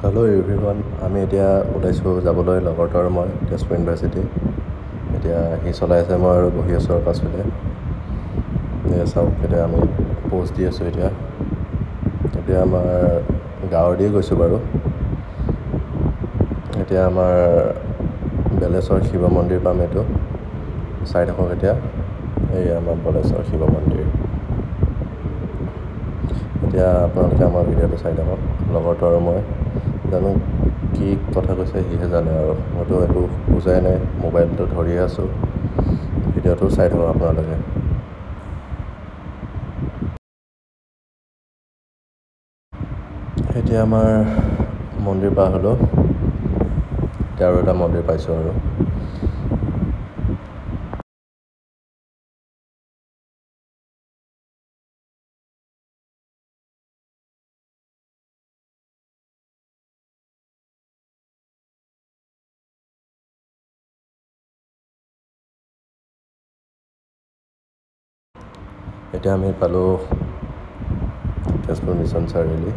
Hello' everyone, আমি এতিয়া ওলাইছোঁ যাবলৈ লগৰটোৰ মই তেজপুৰ ইউনিভাৰ্চিটি। এতিয়া সি চলাই আছে, মই আৰু বহি আছোঁ আৰু পাছফালে। এয়া চাওক, এতিয়া আমি প'জ দি আছোঁ। এতিয়া আমাৰ গাঁৱৰ দিয়ে গৈছোঁ বাৰু। এতিয়া আমাৰ বেলেশ্বৰ শিৱ মন্দিৰ পাম। এইটো চাই থাকক। এতিয়া এই আমাৰ বেলেশ্বৰ শিৱ মন্দিৰ। এতিয়া আপোনালোকে আমাৰ ভিডিঅ'টো চাই থাকক। লগৰটো আৰু মই জানো কি কথা কৈছে, সিহে জানে আৰু মইতো একো বুজাই নাই, মোবাইলটো ধৰিয়ে আছোঁ। ভিডিঅ'টো চাই থাকক আপোনালোকে। এতিয়া আমাৰ মন্দিৰ পাৰ হ'লোঁ। এতিয়া আৰু এটা মন্দিৰ পাইছোঁ আৰু। এতিয়া আমি পালোঁ তেজপুৰ মিছন চাৰিআলি।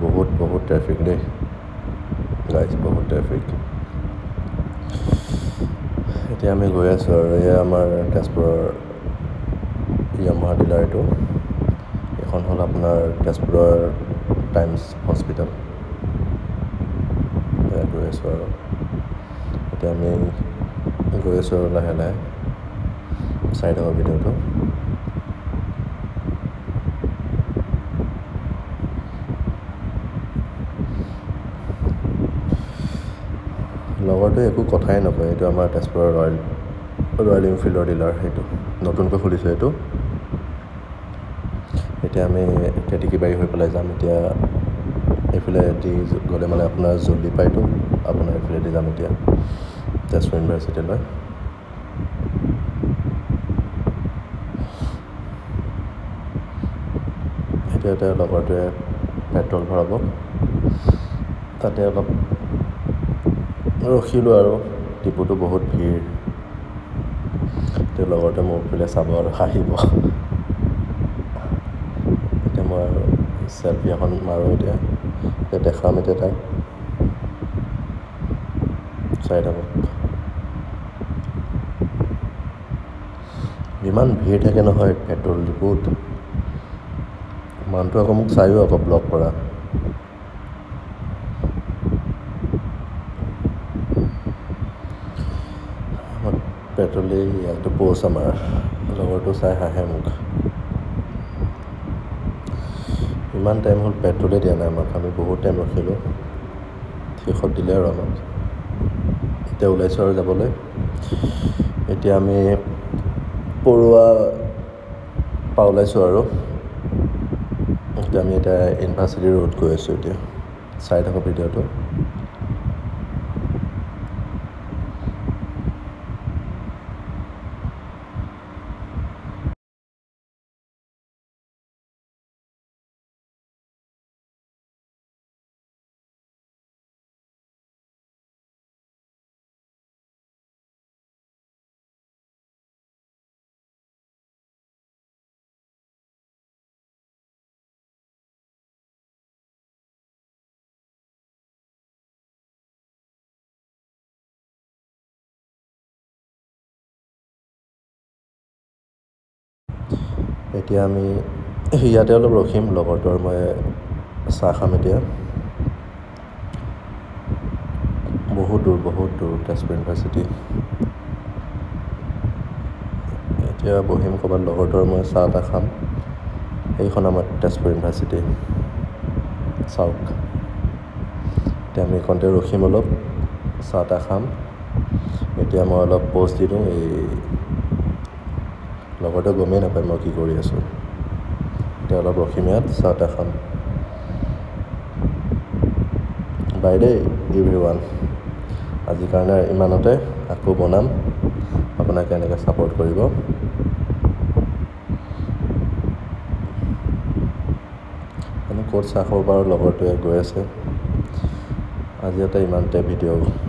বহুত ট্ৰেফিক দেই গাইজ, বহুত ট্ৰেফিক। এতিয়া আমি গৈ আছোঁ আৰু এয়া আমাৰ তেজপুৰৰ য়ামাহা ডিলাৰ। এইখন হ'ল আপোনাৰ তেজপুৰৰ টাইমছ হস্পিটেল। গৈ আছোঁ আৰু এতিয়া আমি গৈ আছোঁ আৰু লাহে লাহে চাই থাকক ভিডিঅ'টো। লগৰটোৱে একো কথাই নকয়। এইটো আমাৰ তেজপুৰৰ ৰয়েল এনফিল্ডৰ ডিলাৰ। সেইটো নতুনকৈ খুলিছে এইটো। এতিয়া আমি কেতেকীবাৰী হৈ পেলাই যাম। এতিয়া এইফালেদি গ'লে মানে আপোনাৰ জল্দি পায়তো, আপোনাৰ এইফালেদি যাম এতিয়া তেজপুৰ ইউনিভাৰ্চিটিলৈ। এতিয়া লগৰটোৱে পেট্ৰল ভৰাব, তাতে অলপ ৰখিলোঁ আৰু। টিপুটো বহুত ভিৰ। এতিয়া লগৰটোৱে মোৰ ফালে চাব আৰু হাঁহিব। এতিয়া মই আৰু চেল্ফি এখন মাৰোঁ। এতিয়া দেখাম এতিয়া তাক, চাই থাকক। ইমান ভিৰ থাকে নহয় পেট্ৰল ডিপুত। মানুহটো আকৌ মোক চায়ো আকৌ ব্লগ কৰা। পেট্ৰলেই এইটো প'ষ্ট আমাৰ। লগৰটো চাই হাঁহে মোক। ইমান টাইম হ'ল পেট্ৰলেই দিয়া নাই আমাক। আমি বহুত টাইম ৰখিলোঁ, শেষত দিলে আৰু আমাক। এতিয়া ওলাইছোঁ আৰু যাবলৈ। এতিয়া আমি পৰুৱা পৰা ওলাইছোঁ আৰু এতিয়া আমি ইউনিভাৰ্চিটি ৰোড গৈ আছোঁ। এতিয়া চাই থাকক ভিডিঅ'টো। এতিয়া আমি ইয়াতে অলপ ৰখিম। লগৰটো আৰু মই চাহ খাম এতিয়া। বহুত দূৰ তেজপুৰ ইউনিভাৰ্চিটি। এতিয়া বহিম ক'ৰবাত, লগৰটো আৰু মই চাহ তাহ খাম। এইখন আমাৰ তেজপুৰ ইউনিভাৰ্চিটি, চাওক। এতিয়া আমি এইখনতে ৰখিম, অলপ চাহ তাহ খাম। এতিয়া মই অলপ প'জ দি দিওঁ। এই লগৰটোৱে গমেই নাপায় মই কি কৰি আছোঁ। এতিয়া অলপ ৰখিম ইয়াত, চাহ তাহ খাম। বাই দেই এভৰিৱান, আজিৰ কাৰণে ইমানতে। আকৌ বনাম, আপোনালোকে এনেকৈ ছাপোৰ্ট কৰিব। ক'ত চাহ খাব পাৰোঁ, লগৰটোৱে গৈ আছে। আজি ইমানতে ভিডিঅ'।